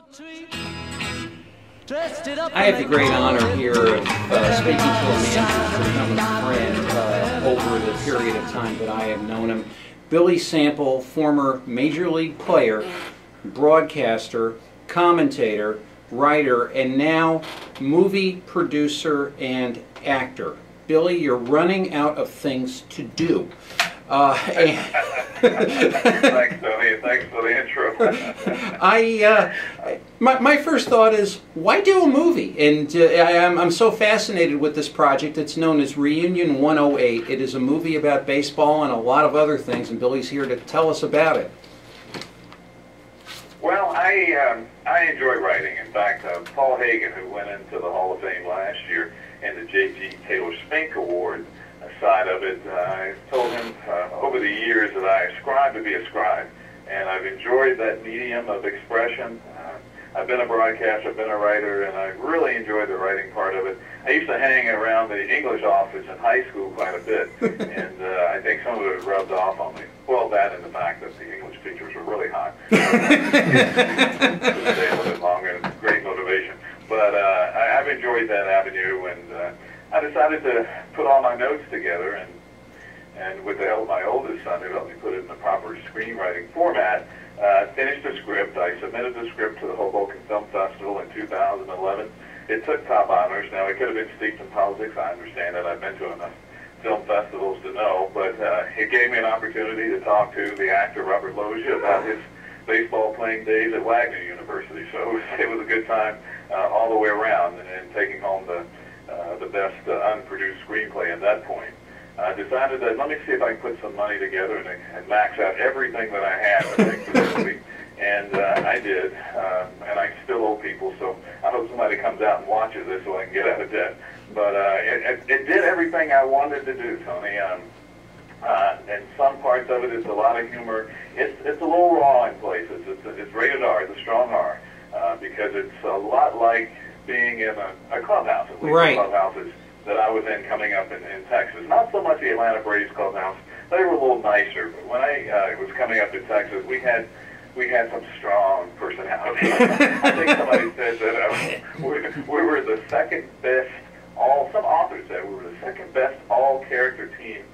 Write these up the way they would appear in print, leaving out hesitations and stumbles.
I have the great honor here of speaking to a man who's become a friend over the period of time that I have known him. Billy Sample, former Major League player, broadcaster, commentator, writer, and now movie producer and actor. Billy, you're running out of things to do. Thanks, Tony. Thanks for the intro. My first thought is, why do a movie? And I'm so fascinated with this project. It's known as Reunion 108. It is a movie about baseball and a lot of other things, and Billy's here to tell us about it. Well, I enjoy writing. In fact, Paul Hagen, who went into the Hall of Fame last year in the J.G. Taylor Spink Award side of it, I told him over the years that I aspire to be a scribe, and I've enjoyed that medium of expression. I've been a broadcaster, I've been a writer, and I really enjoyed the writing part of it. I used to hang around the English office in high school quite a bit, and I think some of it rubbed off on me. Well, that and the fact that the English teachers were really hot. Stay a little bit longer, and great motivation. But I've enjoyed that avenue, and I decided to put all my notes together, and with the help of my oldest son, who helped me put it in the proper screenwriting format, finished the script. I submitted the script to the Hoboken Film Festival in 2011. It took top honors. Now, it could have been steeped in politics. I understand that. I've been to enough film festivals to know, but it gave me an opportunity to talk to the actor Robert Loggia about his baseball playing days at Wagner University. So it was a good time all the way around, and taking home the best unproduced screenplay at that point. I decided that let me see if I can put some money together and max out everything that I had to make the movie. And I did, and I still owe people, so I hope somebody comes out and watches this so I can get out of debt. But it did everything I wanted to do, Tony. And some parts of it is a lot of humor. It's a little raw in places. It's rated R, it's a strong R, because it's a lot like being in a clubhouse, at least right. The clubhouses that I was in coming up in Texas. Not so much the Atlanta Braves clubhouse. They were a little nicer. But when I was coming up to Texas, we had some strong personalities. I think somebody said that we were the second best some authors said we were the second best all-character team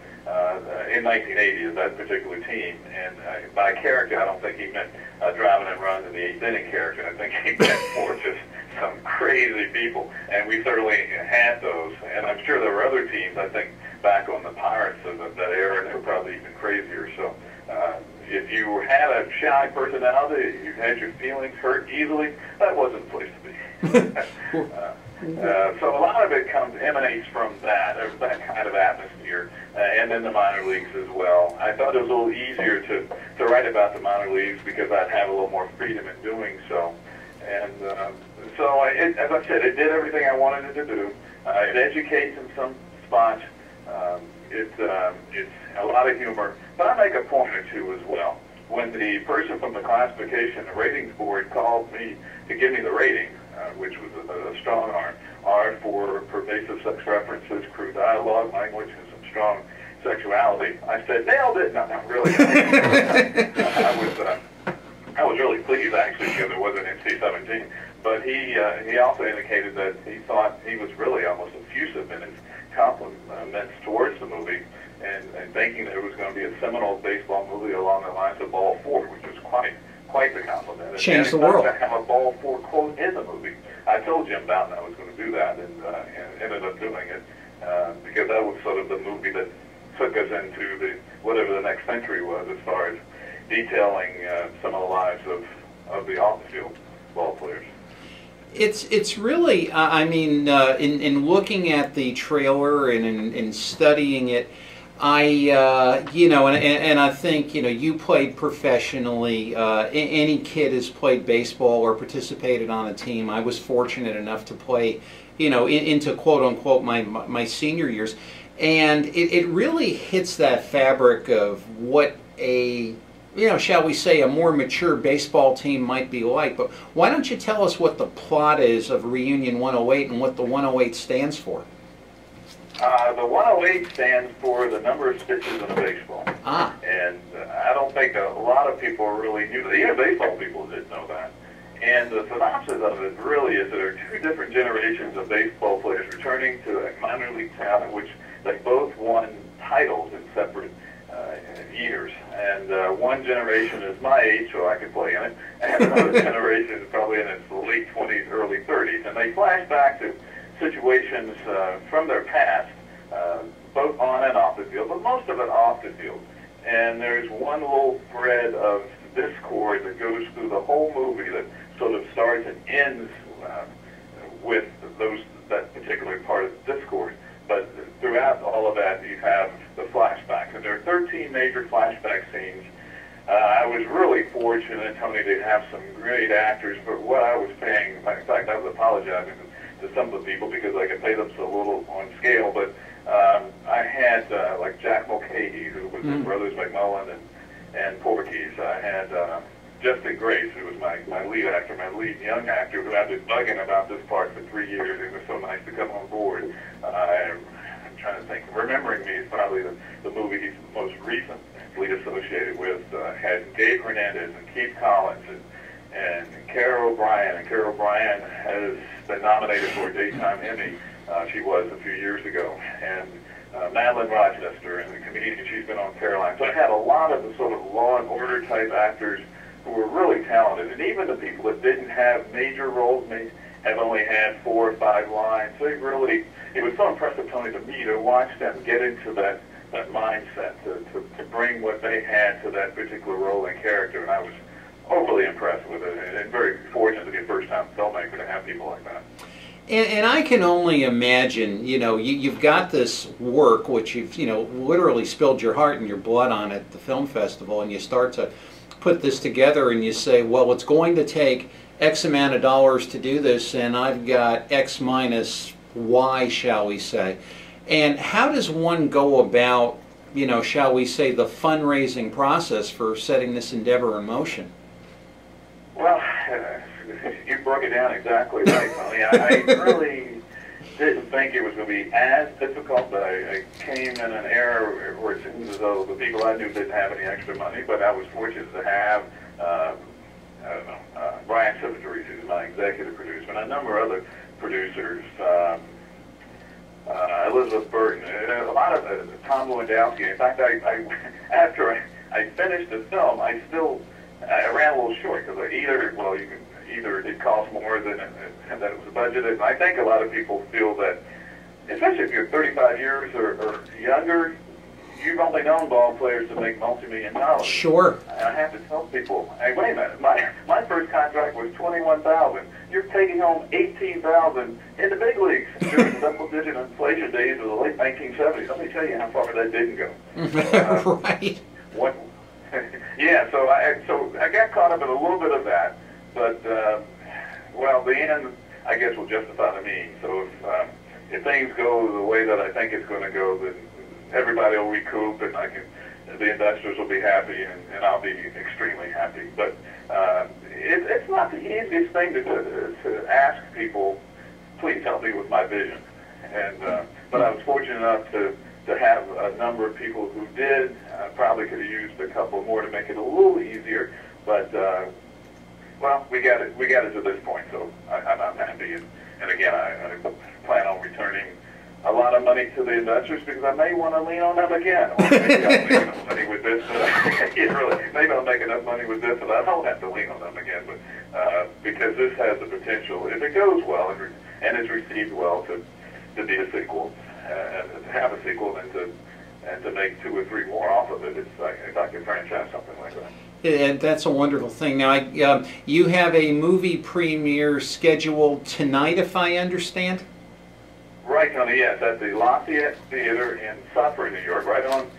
in 1980 of that particular team. And by character, I don't think he meant driving and runs in the eighth inning character. I think he meant more just some crazy people, and we certainly had those. And I'm sure there were other teams, I think, back on the Pirates of that era, they were probably even crazier. So if you had a shy personality, you had your feelings hurt easily, that wasn't the place to be. So a lot of it emanates from that kind of atmosphere, and then the minor leagues as well. I thought it was a little easier to write about the minor leagues because I'd have a little more freedom in doing so. And so, as I said, it did everything I wanted it to do. It educates in some spots. It's a lot of humor. But I make a point or two as well. When the person from the classification and ratings board called me to give me the rating, which was a strong R for pervasive sex references, crude dialogue, language, and some strong sexuality, I said, nailed it. No, not really. I was really pleased, actually, because it wasn't NC-17. But he also indicated that he thought he was really almost effusive in his compliments towards the movie, and thinking that it was going to be a seminal baseball movie along the lines of Ball 4, which was quite the compliment. Changed the world. To have a Ball 4 quote in the movie. I told Jim Bouton I was going to do that, and ended up doing it because that was sort of the movie that took us into whatever the next century was as far as detailing some of the lives of the off-the-field ball players. It's really, I mean, in looking at the trailer and in studying it, you know, and I think, you know, you played professionally. Any kid has played baseball or participated on a team. I was fortunate enough to play, you know, into quote-unquote my senior years. And it really hits that fabric of what a, you know, shall we say, a more mature baseball team might be like. But why don't you tell us what the plot is of Reunion 108 and what the 108 stands for? The 108 stands for the number of pitches in a baseball. And I don't think a lot of people really knew that. Even baseball people didn't know that. And the synopsis of it really is there are two different generations of baseball players returning to a minor league town in which they both won titles in separate years. And one generation is my age, so I could play in it, and another generation is probably in its late 20s, early 30s. And they flash back to situations from their past, both on and off the field, but most of it off the field. And there's one little thread of discord that goes through the whole movie that sort of starts and ends with that particular part of the discord. But throughout all of that, you have the flashbacks. And there are 13 major flashback scenes. I was really fortunate, Tony, to have some great actors, but what I was paying, in fact, I was apologizing to some of the people because I could pay them so little on scale, but I had, like Jack Mulcahy, who was in Brothers McMullen and Porky's. I had Justin Grace, who was my lead actor, my lead young actor, who I've been bugging about this part for 3 years. It was so nice to come on board. I'm trying to think. Remembering Me is probably the movie he's most recently associated with. Had Gabe Hernandez and Keith Collins and Carol O'Brien. And Carol O'Brien has been nominated for a Daytime Emmy. She was a few years ago. And Madeline Rochester, and the comedian, she's been on Caroline. So I had a lot of the sort of Law and Order type actors who were really talented, and even the people that didn't have major roles may have only had 4 or 5 lines. They really, it was so impressive, Tony, to me to watch them get into that mindset, to bring what they had to that particular role and character, and I was overly impressed with it, and very fortunate to be a first-time filmmaker to have people like that. And I can only imagine, you've got this work which you've, literally spilled your heart and your blood on at the film festival, and you start to put this together and you say, well, it's going to take X amount of dollars to do this, and I've got X minus Y, shall we say. And how does one go about, shall we say, the fundraising process for setting this endeavor in motion? Well, you broke it down exactly right, Tony. I really didn't think it was going to be as difficult, but I came in an era where it seemed as though the people I knew didn't have any extra money, but I was fortunate to have, Brian Sivitore, who's my executive producer, and a number of other producers, Elizabeth Burton, a lot of Tom Lewandowski. In fact, after I finished the film, I ran a little short because either it cost more than it was budgeted. And I think a lot of people feel that, especially if you're 35 years or younger, you've only known ball players to make multi-million dollars. Sure. And I have to tell people, hey, wait a minute, my first contract was $21,000. You're taking home $18,000 in the big leagues during the double-digit inflation days of the late 1970s. Let me tell you how far that didn't go. Right. Yeah, so I got caught up in a little bit of that, but well, the end, I guess, will justify the means. So if things go the way that I think it's going to go, then everybody will recoup, and the investors will be happy, and I'll be extremely happy. But it's not the easiest thing to ask people, please help me with my vision. And but I was fortunate enough to have a number of people who did. Probably could have used a couple more to make it a little easier, but well, we got it to this point, so I'm happy. And again, I plan on returning a lot of money to the investors because I may want to lean on them again. Or maybe I'll make enough money with this. Maybe I'll make enough money with this, and I don't have to lean on them again. But because this has the potential, if it goes well and is received well, to be a sequel, and to have a sequel, and to make 2 or 3 more off of it, it's like if I could franchise something like that. And that's a wonderful thing. Now, you have a movie premiere scheduled tonight, if I understand? Right, Tony, yes, at the Lafayette Theater in Suffolk, New York, right on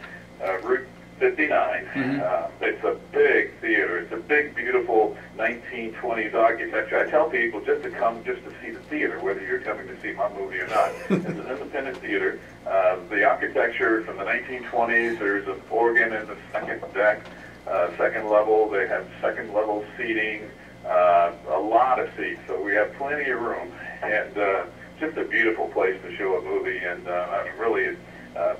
Route 59. It's a big theater. It's a big, beautiful 1920s architecture. I tell people just to come just to see the theater, whether you're coming to see my movie or not. It's an independent theater. The architecture from the 1920s, there's an organ in the second deck, second level. They have second level seating, a lot of seats, so we have plenty of room. And just a beautiful place to show a movie, and I'm really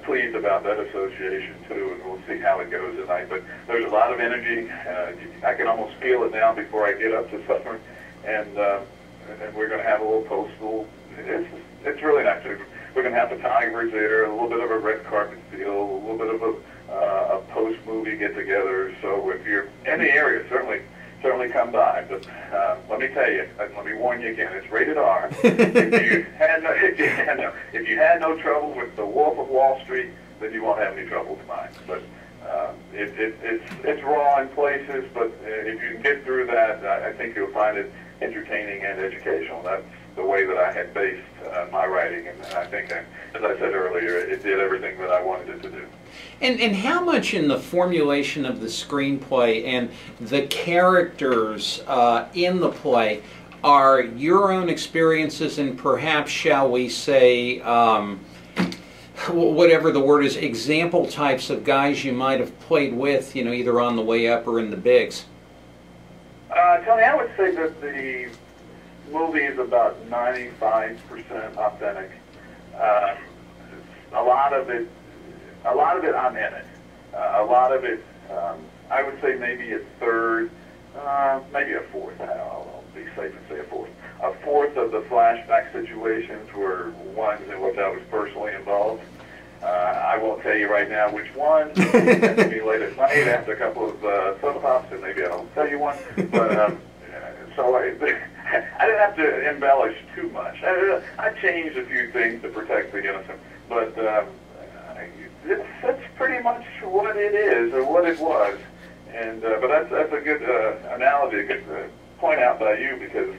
pleased about that association too, and we'll see how it goes tonight. But there's a lot of energy. I can almost feel it now before I get up to Suffolk, and we're going to have a little postal. It's really nice. We're going to have photographers there, a little bit of a red carpet feel, a little bit of a post-movie get-together. So if you're in the area, certainly come by. But let me tell you, let me warn you again, it's rated R. If you had no trouble with The Wolf of Wall Street, then you won't have any trouble tonight. But it's raw in places, but if you can get through that, I think you'll find it entertaining and educational. That's the way that I had based my writing, and I think, as I said earlier, it did everything that I wanted it to do. And how much in the formulation of the screenplay and the characters in the play are your own experiences and perhaps, shall we say, whatever the word is, example types of guys you might have played with, either on the way up or in the bigs? Tony, I would say that the movie is about 95% authentic. A lot of it I'm in it. A lot of it, I would say maybe a third, maybe a fourth. I'll be safe and say a fourth. A fourth of the flashback situations were ones in which I was personally involved. I won't tell you right now which one. Maybe late at night after a couple of soda pops, and maybe I don't tell you one. But so I didn't have to embellish too much. I changed a few things to protect the innocent, but that's pretty much what it is, or what it was. And but that's a good analogy, a good point out by you, because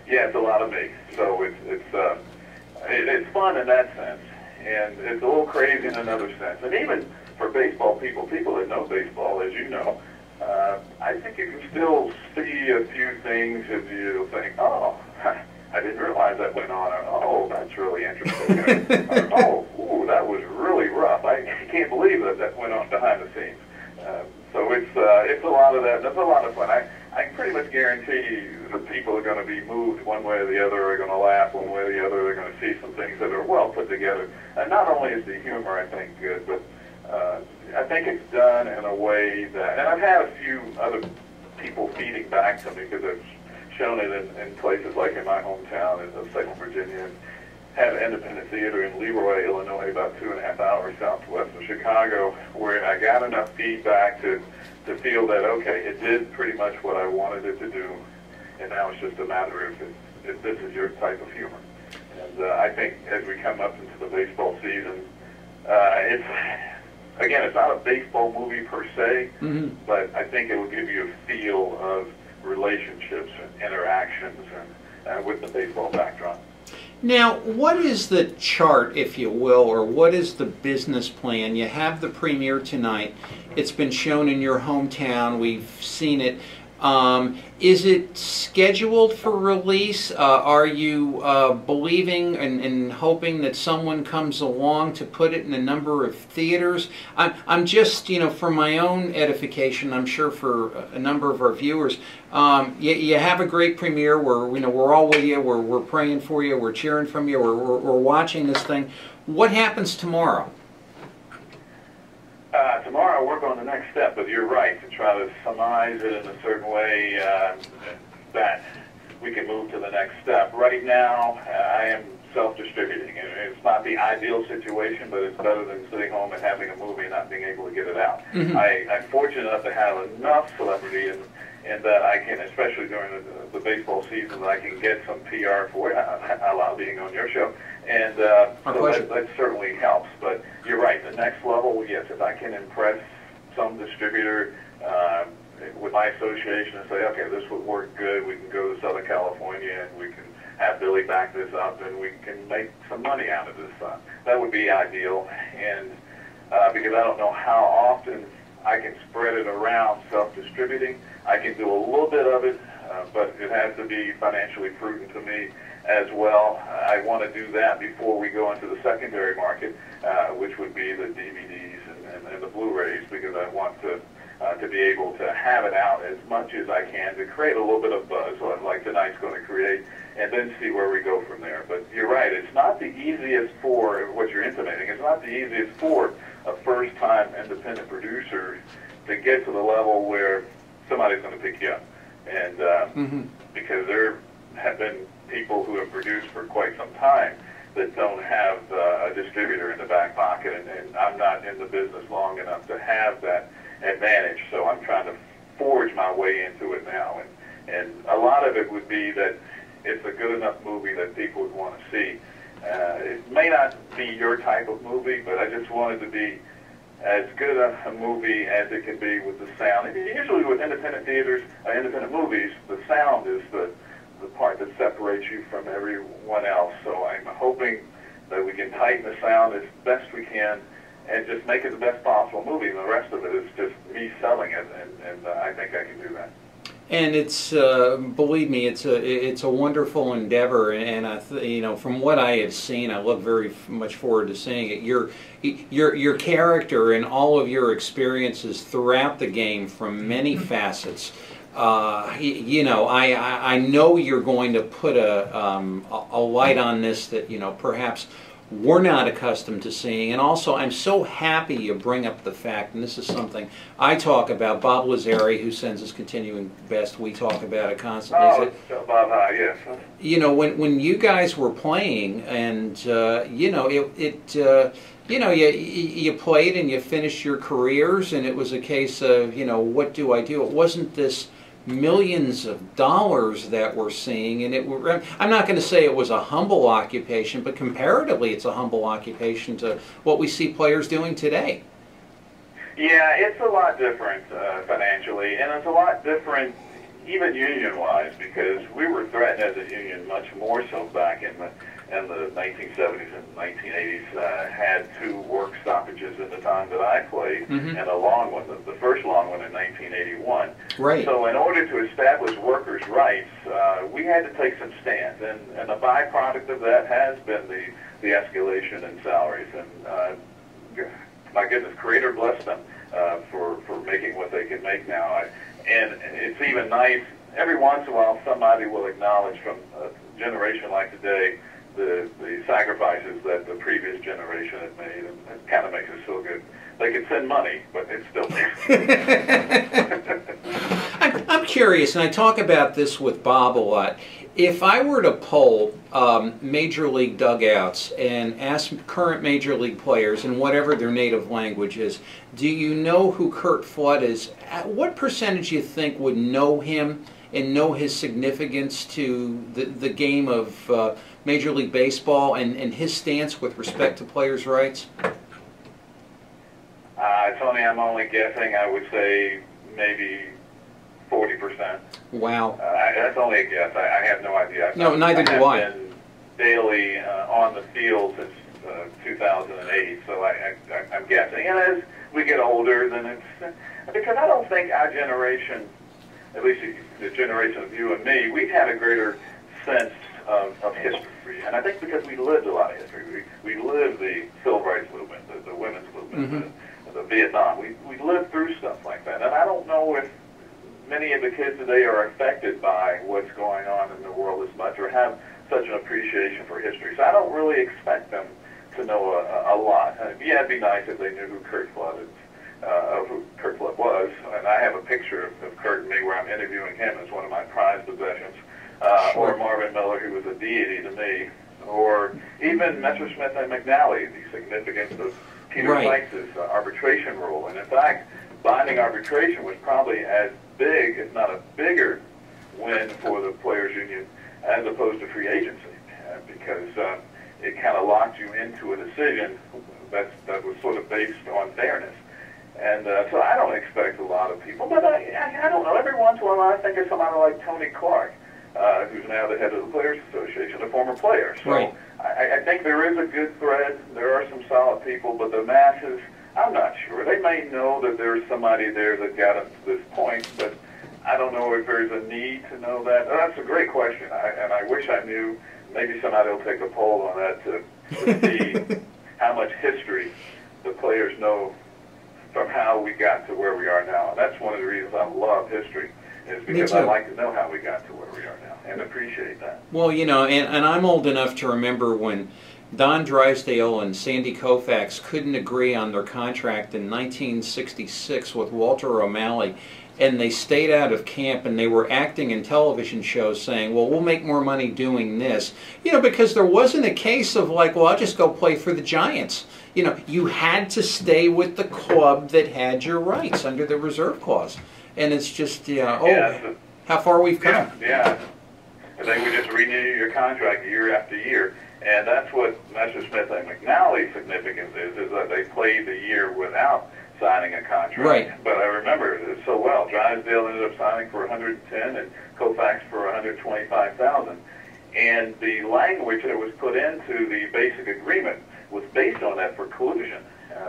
yeah, it's a lot of me. So it's fun in that sense, and it's a little crazy in another sense. And even for baseball people that know baseball, as you know, I think you can still see a few things that you think, oh, I didn't realize that went on, or oh, that's really interesting, or oh, ooh, that was really rough. I can't believe that went on behind the scenes. So it's a lot of that. That's a lot of fun. I pretty much guarantee the people are going to be moved one way or the other, are going to laugh one way or the other. They're going to see some things that are well put together. And not only is the humor, I think, good, but I think it's done in a way that, and I've had a few other people feeding back to me because I've shown it in places like in my hometown of Salem, Virginia, and had an independent theater in Leroy, Illinois, about 2.5 hours southwest of Chicago, where I got enough feedback to feel that, okay, it did pretty much what I wanted it to do, and now it's just a matter of if this is your type of humor. And I think as we come up into the baseball season, it's not a baseball movie per se, but I think it will give you a feel of relationships and interactions and with the baseball backdrop. Now, what is the chart, if you will, or what is the business plan? You have the premiere tonight. It's been shown in your hometown. We've seen it. Is it scheduled for release? Are you believing and hoping that someone comes along to put it in a number of theaters? I'm just, for my own edification, I'm sure for a number of our viewers, you have a great premiere. We're all with you. We're praying for you. We're cheering from you. We're watching this thing. What happens tomorrow? Tomorrow I'll work on the next step, but you're right, to try to surmise it in a certain way that we can move to the next step. Right now, I am self-distributing. It's not the ideal situation, but it's better than sitting home and having a movie and not being able to get it out. I'm fortunate enough to have enough celebrity and that I can, especially during the baseball season, that I can get some PR for it, a lot being on your show. And so that certainly helps. But you're right, the next level, yes, if I can impress some distributor with my association and say, okay, this would work good, we can go to Southern California and we can have Billy back this up and we can make some money out of this. That would be ideal. And because I don't know how often I can spread it around self-distributing. I can do a little bit of it, but it has to be financially prudent to me as well. I want to do that before we go into the secondary market, which would be the DVDs and the Blu-rays, because I want to be able to have it out as much as I can to create a little bit of buzz, like tonight's going to create, and then see where we go from there. But you're right, it's not the easiest for what you're intimating. It's not the easiest for a first-time independent producer to get to the level where somebody's going to pick you up. and Mm-hmm. because there have been people who have produced for quite some time that don't have a distributor in the back pocket, and I'm not in the business long enough to have that advantage, so I'm trying to forge my way into it now, and a lot of it would be that it's a good enough movie that people would want to see. It may not be your type of movie, but I just want it to be as good a movie as it can be with the sound. And usually with independent theaters, independent movies, the sound is the part that separates you from everyone else. So I'm hoping that we can tighten the sound as best we can and just make it the best possible movie. And the rest of it is just me selling it, and I think I can do that. And it's believe me, it's a wonderful endeavor, and you know, from what I have seen, I look very much forward to seeing it. Your character and all of your experiences throughout the game, from many facets. You know, I know you're going to put a light on this that, you know, perhaps we're not accustomed to seeing. And also, I'm so happy you bring up the fact, and this is something I talk about, Bob Lazari, who sends us Continuing Best, we talk about it constantly. Oh, Bob, yes. You know, when you guys were playing, and, you know, you know, you played and you finished your careers, and it was a case of, you know, what do I do? It wasn't this millions of dollars that we're seeing, and I'm not going to say it was a humble occupation, but comparatively it's a humble occupation to what we see players doing today. Yeah, it's a lot different financially, and it's a lot different even union-wise, because we were threatened as a union much more so back in the 1970s and 1980s. Had 2 work stoppages at the time that I played, mm-hmm. and a long one, the first long one in 1981. Right. So in order to establish workers' rights, we had to take some stands, and the byproduct of that has been the escalation in salaries. And my goodness, Creator bless them for making what they can make now. And it's even nice, every once in a while somebody will acknowledge from a generation like today the sacrifices that the previous generation had made, and it kind of makes us feel good. They can send money, but it's still there. I'm curious, and I talk about this with Bob a lot. If I were to poll Major League dugouts and ask current Major League players in whatever their native language is, do you know who Curt Flood is? What percentage do you think would know him and know his significance to the game of Major League Baseball and his stance with respect to players' rights? Tony, I'm only guessing. I would say maybe 40%. Wow. That's only a guess. I have no idea. No, neither do I. I've been daily on the field since 2008, so I'm guessing. And as we get older, then it's because I don't think our generation, at least the generation of you and me, we've had a greater sense of history. And I think because we lived a lot of history. We lived the civil rights movement, the women's movement, mm-hmm. the Vietnam. We lived through stuff like that. And I don't know if many of the kids today are affected by what's going on in the world as much, or have such an appreciation for history. So I don't really expect them to know a lot. Yeah, it'd be nice if they knew who Curt Flood was. And I have a picture of Curt and me where I'm interviewing him as one of my prized possessions. Sure. Or Marvin Miller, who was a deity to me. Or even Messerschmitt and McNally, the significance of Peter Sykes' arbitration rule. And in fact, binding arbitration was probably as big, if not a bigger, win for the Players Union as opposed to free agency, because it kind of locked you into a decision that was sort of based on fairness. And so I don't expect a lot of people, but I don't know. Every once in a while I think of somebody like Tony Clark, who's now the head of the Players Association, a former player. So I think there is a good thread. There are some solid people, but the masses, I'm not sure. They may know that there's somebody there that got them to this point, but I don't know if there's a need to know that. That's a great question, and I wish I knew. Maybe somebody will take a poll on that to see how much history the players know from how we got to where we are now. And that's one of the reasons I love history, is because I like to know how we got to where we are now and appreciate that. Well, you know, and I'm old enough to remember when Don Drysdale and Sandy Koufax couldn't agree on their contract in 1966 with Walter O'Malley, and they stayed out of camp, and they were acting in television shows saying, well, we'll make more money doing this. You know, because there wasn't a case of like, well, I'll just go play for the Giants. You know, you had to stay with the club that had your rights under the reserve clause. And it's just, how far we've come. Yeah. And they would just renew your contract year after year. And that's what Messerschmitt and McNally's significance is that they played the year without signing a contract. Right. But I remember it so well. Drysdale ended up signing for $110,000 and Koufax for $125,000. And the language that was put into the basic agreement was based on that for collusion.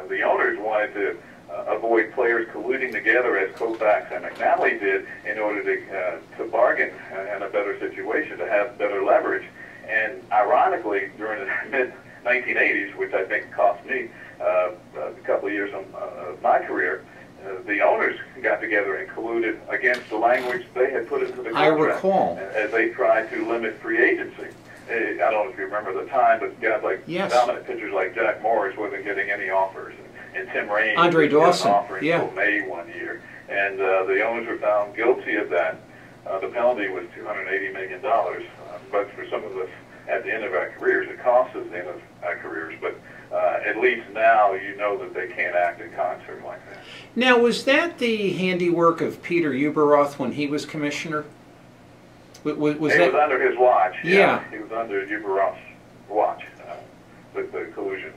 The owners wanted to avoid players colluding together as Koufax and McNally did in order to bargain in a better situation, to have better leverage. And ironically, during the mid-1980s, which I think cost me a couple of years of my career, the owners got together and colluded against the language they had put into the contract. I recall. As they tried to limit free agency. I don't know if you remember the time, but guys like dominant pitchers like Jack Morris wasn't getting any offers. And Tim Raines Andre Dawson, offering until May one year. And the owners were found guilty of that. The penalty was $280 million. But for some of us at the end of our careers, it cost us the end of our careers. But at least now you know that they can't act in concert like that. Now, was that the handiwork of Peter Ueberroth when he was commissioner? It was under his watch. Yeah. He was under Ueberroth's watch, the collusion.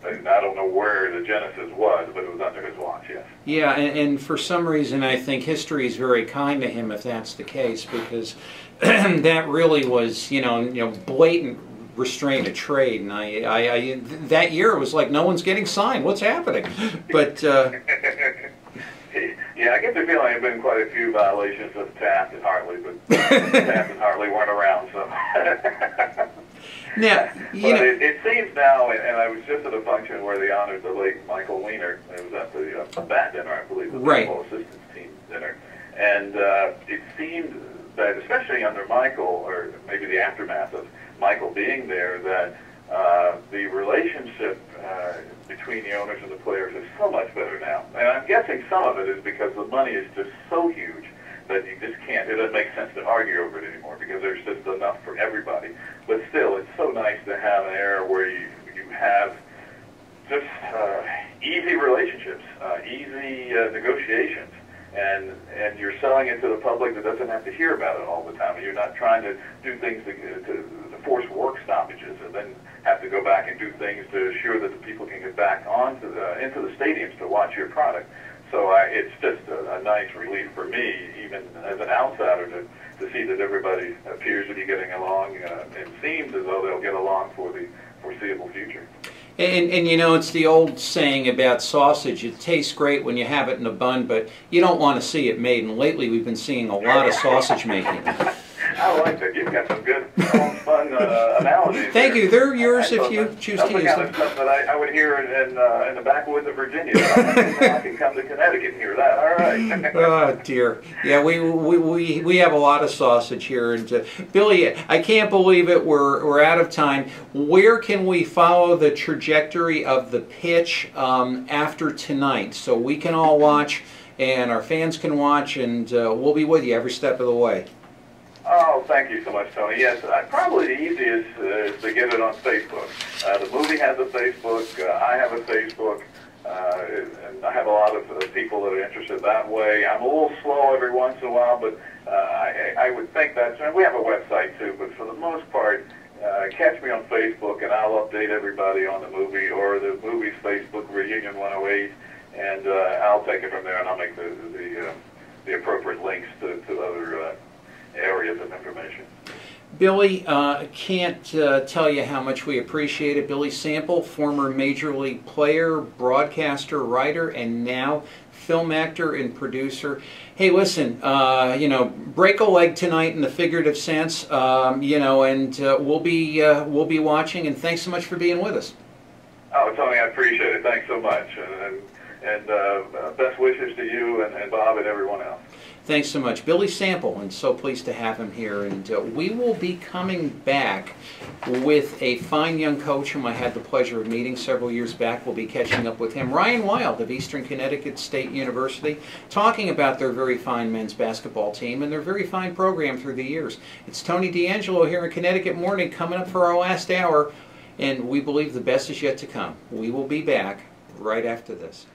And I don't know where the genesis was, but it was under his watch, yes. Yeah, and for some reason I think history is very kind to him if that's the case, because that really was, you know, blatant restraint of trade. And I that year it was like no one's getting signed. What's happening? But yeah, I get the feeling there have been quite a few violations of Taft and Hartley, but Taft and Hartley weren't around, so. Now, it seems now, and I was just at a function where they honored the late Michael Weiner. It was at the bat dinner, I believe, the baseball assistance team dinner. And it seemed that, especially under Michael, or maybe the aftermath of Michael being there, that the relationship between the owners and the players is so much better now. And I'm guessing some of it is because the money is just so huge that you just can't, it doesn't make sense to argue over it anymore because there's just enough for everybody. But still, it's so nice to have an era where you have just easy relationships, easy negotiations, and you're selling it to the public that doesn't have to hear about it all the time. You're not trying to do things to force work stoppages and then have to go back and do things to assure that the people can get back into the stadiums to watch your product. So it's just a nice relief for me, even as an outsider, to see that everybody appears to be getting along and seems as though they'll get along for the foreseeable future. And you know, it's the old saying about sausage, it tastes great when you have it in a bun, but you don't want to see it made. And lately we've been seeing a lot of sausage making. I like that. You've got some good, fun analogies. Thank you. They're yours if you choose to use them. That's the kind of stuff that I would hear in the backwoods of Virginia. I can come to Connecticut and hear that. All right. Oh dear. Yeah, we have a lot of sausage here. And Billy, I can't believe it. We're out of time. Where can we follow the trajectory of the pitch after tonight, so we can all watch and our fans can watch, and we'll be with you every step of the way? Oh, thank you so much, Tony. Yes, probably the easiest is to get it on Facebook. The movie has a Facebook. I have a Facebook. And I have a lot of people that are interested that way. I'm a little slow every once in a while, but I would think that's... And we have a website, too, but for the most part, catch me on Facebook, and I'll update everybody on the movie or the movie's Facebook, Reunion 108, and I'll take it from there, and I'll make the appropriate links to other areas of information. Billy, can't tell you how much we appreciate it. Billy Sample, former Major League player, broadcaster, writer, and now film actor and producer. Hey, listen, you know, break a leg tonight in the figurative sense, you know, and we'll be watching. And thanks so much for being with us. Oh, Tony, I appreciate it. Thanks so much, and best wishes to you and Bob and everyone else. Thanks so much. Billy Sample, and so pleased to have him here. And we will be coming back with a fine young coach whom I had the pleasure of meeting several years back. We'll be catching up with him. Ryan Wild of Eastern Connecticut State University, talking about their very fine men's basketball team and their very fine program through the years. It's Tony D'Angelo here in Connecticut Morning, coming up for our last hour, and we believe the best is yet to come. We will be back right after this.